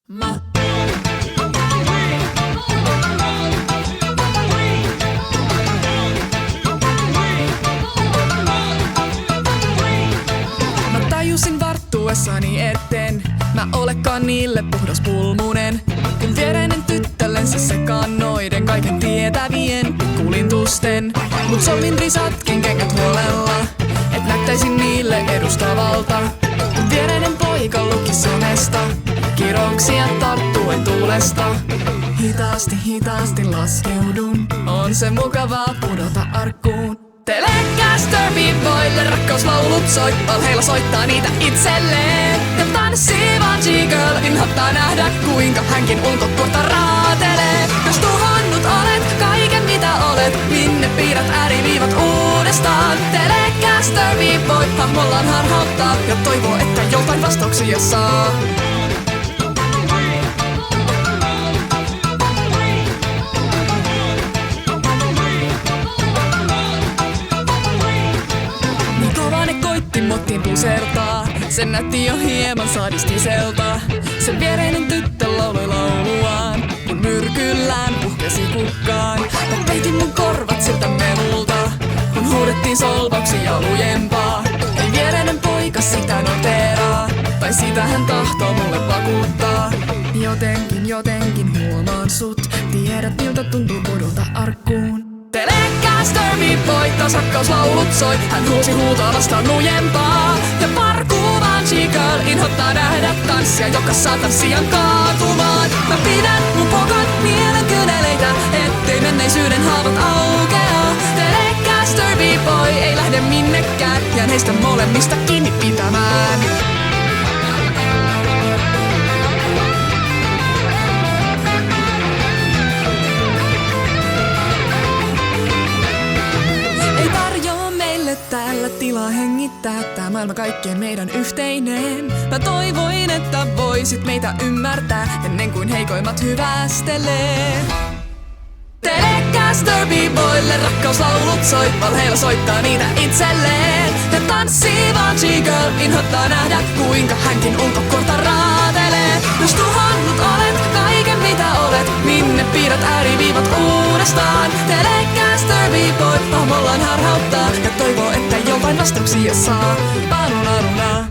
Mä tajusin varttuessani etten mä olekaan niille puhdas pulmunen. Kun viereinen tyttölensä sekaan noiden kaiken tietävien pikkulintusten. Mut solmin risatkin kengät huolella, et näyttäisin niille edustavalta. Kun viereinen poika luki somesta kirouksia tarttuen tuulesta. Hitaasti laskeudun, on se mukavaa pudota arkkuun. Telecaster B-boylle rakkauslaulut soi, valheilla soittaa niitä itselleen. Ja tanssiva G-girl inhottaa nähdä, kuinka hänkin ulkokuorta raatelee. Jos tuhannut olet kaiken mitä olet, minne piirrät ääriviivat uudestaan. Telecaster B-boy hahmollaan harhauttaa ja toivoo, että joltain vastauksia saa. Mottiin pusertaa, sen näytti jo hieman sadistiselta. Sen viereinen tyttö lauloi lauluaan, kun myrkyllään puhkesi kukkaan. Mä peitin mun korvat siltä melulta, kun huudettiin solvauksia lujempaa. Ei viereinen poika sitä noteeraa, tai sitä hän tahtoo mulle vakuuttaa. Jotenkin huomaan sut, tiedät miltä tuntuu pudota arkkuun. Telecaster B-boy, taas rakkauslaulut soi. Hän huusi huutoa vastaan lujempaa. Ja parkuuvaan G-girl inhottaa nähdä tanssia, joka saa tanssijan kaatumaan. Mä pidän mun pokan mielen kyneleitä, ettei menneisyyden haavat aukea. Telecaster B-boy ei lähde minnekään, jään heistä molemmista kiinni pitämään. Täällä tilaa hengittää, tää maailma kaikkien meidän yhteinen. Mä toivoin, että voisit meitä ymmärtää, ennen kuin heikoimmat hyvästelee. Telecaster B-boylle rakkauslaulut soi, valheilla soittaa niitä itselleen. Ja tanssiva G-girl inhottaa nähdä, kuinka hänkin ulkokuorta raatelee. Jos tuhannut olet kaiken mitä olet, minne piirrät ääriviivat uudestaan. Telecaster B-boy hahmollaan harhauttaa ja toivoo, että joltain vastauksia saa. Panunaruna.